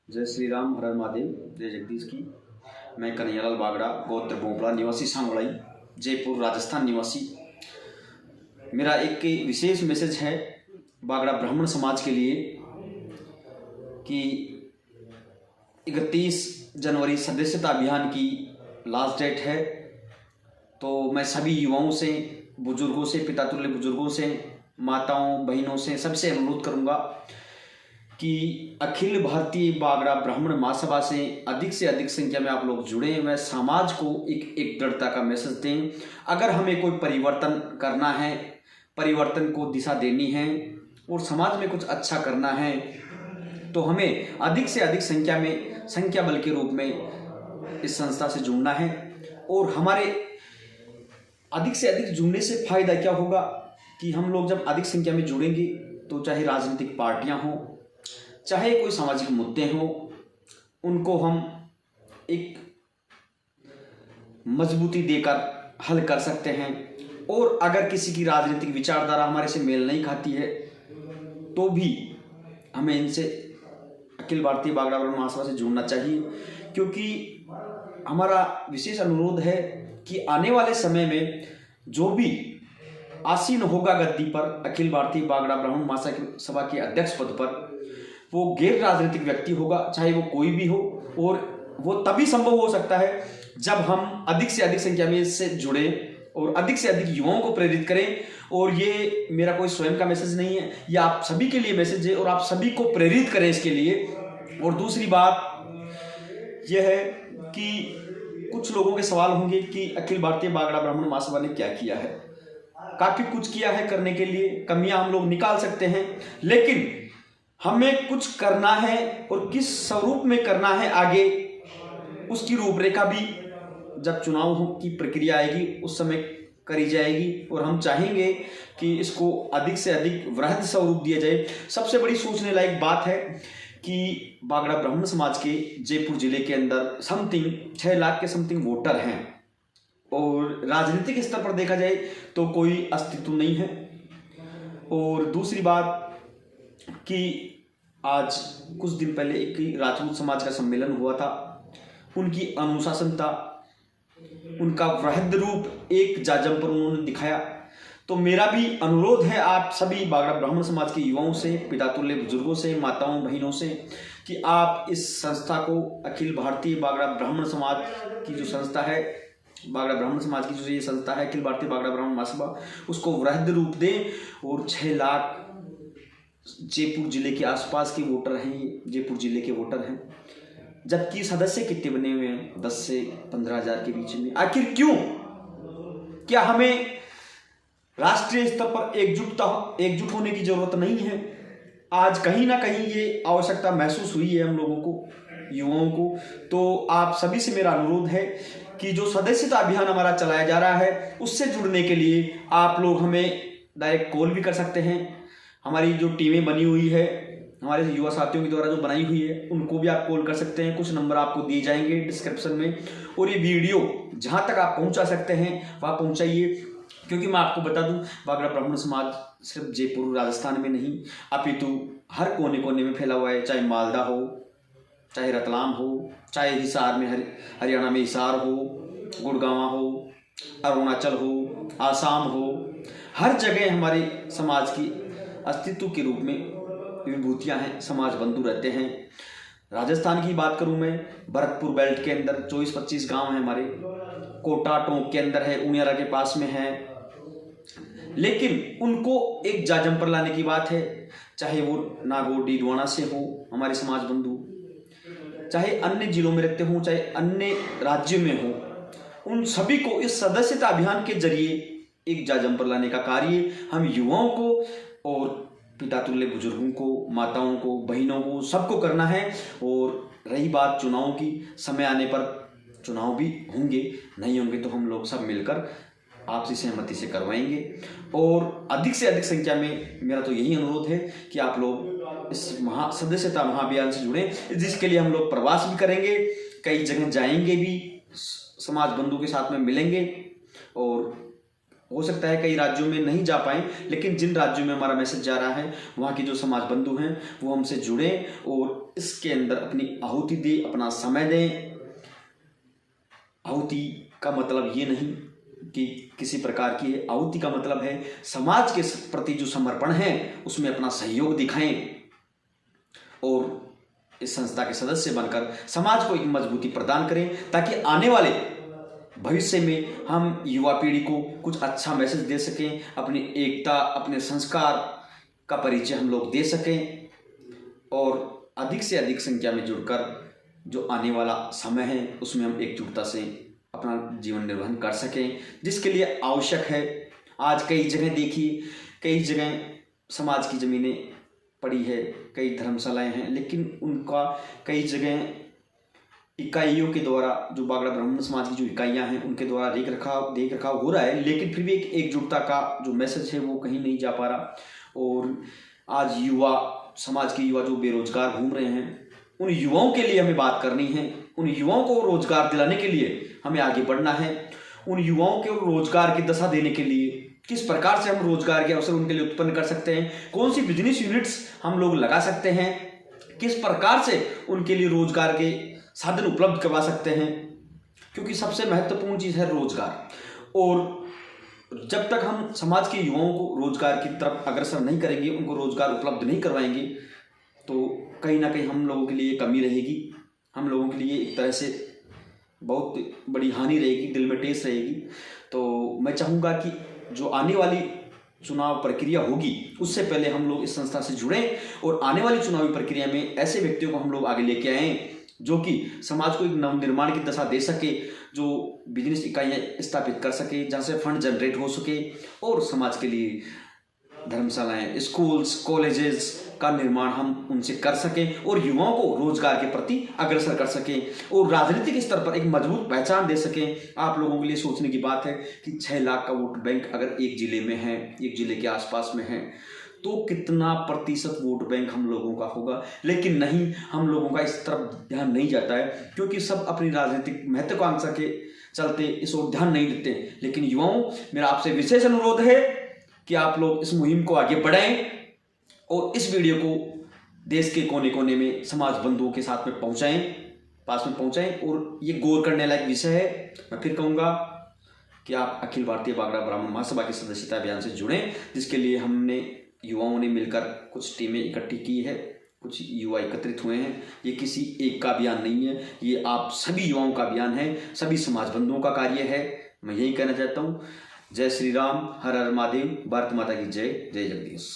जय श्री राम, हर हर महादेव, जय जगदीश की। मैं कन्हैयालाल बागड़ा, गोत्र भोपड़ा, निवासी सांगड़ाई, जयपुर राजस्थान निवासी। मेरा एक विशेष मैसेज है बागड़ा ब्राह्मण समाज के लिए कि 31 जनवरी सदस्यता अभियान की लास्ट डेट है। तो मैं सभी युवाओं से, बुजुर्गों से, पिता तुल्य बुजुर्गों से, माताओं बहनों से, सबसे अनुरोध करूंगा कि अखिल भारतीय बागड़ा ब्राह्मण महासभा से अधिक संख्या में आप लोग जुड़ें। मैं समाज को एक दृढ़ता का मैसेज दें। अगर हमें कोई परिवर्तन करना है, परिवर्तन को दिशा देनी है और समाज में कुछ अच्छा करना है, तो हमें अधिक से अधिक संख्या बल के रूप में इस संस्था से जुड़ना है। और हमारे अधिक से अधिक जुड़ने से फायदा क्या होगा कि हम लोग जब अधिक संख्या में जुड़ेंगे तो चाहे राजनीतिक पार्टियां हों, चाहे कोई सामाजिक मुद्दे हों, उनको हम एक मजबूती देकर हल कर सकते हैं। और अगर किसी की राजनीतिक विचारधारा हमारे से मेल नहीं खाती है तो भी हमें इनसे, अखिल भारतीय बागड़ा ब्राह्मण महासभा से जुड़ना चाहिए। क्योंकि हमारा विशेष अनुरोध है कि आने वाले समय में जो भी आसीन होगा गद्दी पर, अखिल भारतीय बागड़ा ब्राह्मण महासभा के अध्यक्ष पद पर, वो गैर राजनीतिक व्यक्ति होगा, चाहे वो कोई भी हो। और वो तभी संभव हो सकता है जब हम अधिक से अधिक संख्या में इससे जुड़े और अधिक से अधिक युवाओं को प्रेरित करें। और ये मेरा कोई स्वयं का मैसेज नहीं है, ये आप सभी के लिए मैसेज है और आप सभी को प्रेरित करें इसके लिए। और दूसरी बात यह है कि कुछ लोगों के सवाल होंगे कि अखिल भारतीय बागड़ा ब्राह्मण महासभा ने क्या किया है। काफी कुछ किया है करने के लिए, कमियां हम लोग निकाल सकते हैं, लेकिन हमें कुछ करना है और किस स्वरूप में करना है आगे, उसकी रूपरेखा भी जब चुनाव की प्रक्रिया आएगी उस समय करी जाएगी। और हम चाहेंगे कि इसको अधिक से अधिक वृहद स्वरूप दिया जाए। सबसे बड़ी सोचने लायक बात है कि बागड़ा ब्राह्मण समाज के जयपुर जिले के अंदर समथिंग 6 लाख के समथिंग वोटर हैं और राजनीतिक स्तर पर देखा जाए तो कोई अस्तित्व नहीं है। और दूसरी बात कि आज कुछ दिन पहले एक राजपूत समाज का सम्मेलन हुआ था, उनकी अनुशासनता, उनका वृहद रूप एक जाजम पर उन्होंने दिखाया। तो मेरा भी अनुरोध है आप सभी बागड़ा ब्राह्मण समाज के युवाओं से, पिता तुल्य बुजुर्गों से, माताओं बहनों से, कि आप इस संस्था को, अखिल भारतीय बागड़ा ब्राह्मण समाज की जो संस्था है, बागड़ा ब्राह्मण समाज की जो ये संस्था है अखिल भारतीय बागड़ा ब्राह्मण महासभा, उसको वृहद रूप दें। और 6 लाख जयपुर जिले के आसपास के वोटर हैं, ये जयपुर जिले के वोटर हैं, जबकि सदस्य कितने बने हुए हैं 10 से 15 हजार के बीच में। आखिर क्यों? क्या हमें राष्ट्रीय स्तर पर एकजुट होने की जरूरत नहीं है? आज कहीं ना कहीं ये आवश्यकता महसूस हुई है हम लोगों को, युवाओं को। तो आप सभी से मेरा अनुरोध है कि जो सदस्यता अभियान हमारा चलाया जा रहा है उससे जुड़ने के लिए आप लोग हमें डायरेक्ट कॉल भी कर सकते हैं। हमारी जो टीमें बनी हुई है, हमारे युवा साथियों के द्वारा जो बनाई हुई है, उनको भी आप कॉल कर सकते हैं। कुछ नंबर आपको दिए जाएंगे डिस्क्रिप्शन में। और ये वीडियो जहाँ तक आप पहुँचा सकते हैं वहाँ पहुँचाइए। क्योंकि मैं आपको बता दूं, बागड़ा ब्राह्मण समाज सिर्फ जयपुर राजस्थान में नहीं अपितु हर कोने कोने में फैला हुआ है। चाहे मालदा हो, चाहे रतलाम हो, चाहे हिसार में हरियाणा में हिसार हो, गुड़गांव हो, अरुणाचल हो, आसाम हो, हर जगह हमारे समाज की अस्तित्व के रूप में विभूतियाँ हैं, समाज बंधु रहते हैं। राजस्थान की बात करूं मैं, भरतपुर बेल्ट के अंदर 24-25 गांव हैं हमारे, कोटा टोंक के अंदर है, उनियारा के पास में है, लेकिन उनको एक जाजम पर लाने की बात है। चाहे वो नागौर डीडवाना से हो हमारे समाज बंधु, चाहे अन्य जिलों में रहते हों, चाहे अन्य राज्यों में हो, उन सभी को इस सदस्यता अभियान के जरिए एक जाजम पर लाने का कार्य हम युवाओं को और पिता तुल्य बुजुर्गों को, माताओं को, बहनों को, सबको करना है। और रही बात चुनाव की, समय आने पर चुनाव भी होंगे, नहीं होंगे तो हम लोग सब मिलकर आपसी सहमति से करवाएंगे। और अधिक से अधिक संख्या में मेरा तो यही अनुरोध है कि आप लोग इस सदस्यता महाअभियान से जुड़ें, जिसके लिए हम लोग प्रवास भी करेंगे, कई जगह जाएंगे भी, समाज बंधु के साथ में मिलेंगे हो सकता है कई राज्यों में नहीं जा पाए, लेकिन जिन राज्यों में हमारा मैसेज जा रहा है वहाँ के जो समाज बंधु हैं वो हमसे जुड़ें और इसके अंदर अपनी आहुति दें, अपना समय दें। आहुति का मतलब ये नहीं कि किसी प्रकार की है, आहुति का मतलब है समाज के प्रति जो समर्पण है उसमें अपना सहयोग दिखाएं और इस संस्था के सदस्य बनकर समाज को एक मजबूती प्रदान करें, ताकि आने वाले भविष्य में हम युवा पीढ़ी को कुछ अच्छा मैसेज दे सकें, अपनी एकता, अपने संस्कार का परिचय हम लोग दे सकें और अधिक से अधिक संख्या में जुड़कर जो आने वाला समय है उसमें हम एकजुटता से अपना जीवन निर्वहन कर सकें, जिसके लिए आवश्यक है। आज कई जगह देखिए, कई जगह समाज की ज़मीनें पड़ी है, कई धर्मशालाएं हैं, लेकिन उनका कई जगह इकाइयों के द्वारा, जो बागड़ा ब्राह्मण समाज की जो इकाइयां हैं उनके द्वारा देख रखाव हो रहा है, लेकिन फिर भी एक एकजुटता का जो मैसेज है वो कहीं नहीं जा पा रहा। और आज युवा, समाज के युवा जो बेरोजगार घूम रहे हैं, उन युवाओं के लिए हमें बात करनी है। उन युवाओं को रोजगार दिलाने के लिए हमें आगे बढ़ना है। उन युवाओं को रोजगार की दशा देने के लिए किस प्रकार से हम रोजगार के अवसर उनके लिए उत्पन्न कर सकते हैं, कौन सी बिजनेस यूनिट्स हम लोग लगा सकते हैं, किस प्रकार से उनके लिए रोजगार के साधन उपलब्ध करवा सकते हैं, क्योंकि सबसे महत्वपूर्ण चीज़ है रोजगार। और जब तक हम समाज के युवाओं को रोजगार की तरफ अग्रसर नहीं करेंगे, उनको रोजगार उपलब्ध नहीं करवाएंगे, तो कहीं ना कहीं हम लोगों के लिए कमी रहेगी, हम लोगों के लिए एक तरह से बहुत बड़ी हानि रहेगी, दिल में ठेस रहेगी। तो मैं चाहूँगा कि जो आने वाली चुनाव प्रक्रिया होगी उससे पहले हम लोग इस संस्था से जुड़ें और आने वाली चुनावी प्रक्रिया में ऐसे व्यक्तियों को हम लोग आगे लेके आएँ जो कि समाज को एक नवनिर्माण की दशा दे सके, जो बिजनेस इकाइयाँ स्थापित कर सके, जहाँ से फंड जनरेट हो सके और समाज के लिए धर्मशालाएं, स्कूल्स, कॉलेजेस का निर्माण हम उनसे कर सकें और युवाओं को रोजगार के प्रति अग्रसर कर सकें और राजनीतिक स्तर पर एक मजबूत पहचान दे सकें। आप लोगों के लिए सोचने की बात है कि 6 लाख का वोट बैंक अगर एक जिले में है, एक जिले के आसपास में है, तो कितना प्रतिशत वोट बैंक हम लोगों का होगा। लेकिन नहीं, हम लोगों का इस तरफ ध्यान नहीं जाता है, क्योंकि सब अपनी राजनीतिक महत्वाकांक्षा के चलते इस ओर ध्यान नहीं देते। लेकिन युवाओं, मेरा आपसे विशेष अनुरोध है कि आप लोग इस मुहिम को आगे बढ़ाएं और इस वीडियो को देश के कोने कोने में समाज बंधुओं के साथ में पहुंचाएं, पास में पहुंचाएं। और ये गौर करने लायक विषय है। मैं फिर कहूँगा कि आप अखिल भारतीय बागड़ा ब्राह्मण महासभा के सदस्यता अभियान से जुड़ें, जिसके लिए हमने युवाओं ने मिलकर कुछ टीमें इकट्ठी की है, कुछ युवा एकत्रित हुए हैं। ये किसी एक का अभियान नहीं है, ये आप सभी युवाओं का अभियान है, सभी समाज बंधुओं का कार्य है। मैं यही कहना चाहता हूँ। जय श्री राम, हर हर महादेव, भारत माता की जय, जय जगदीश।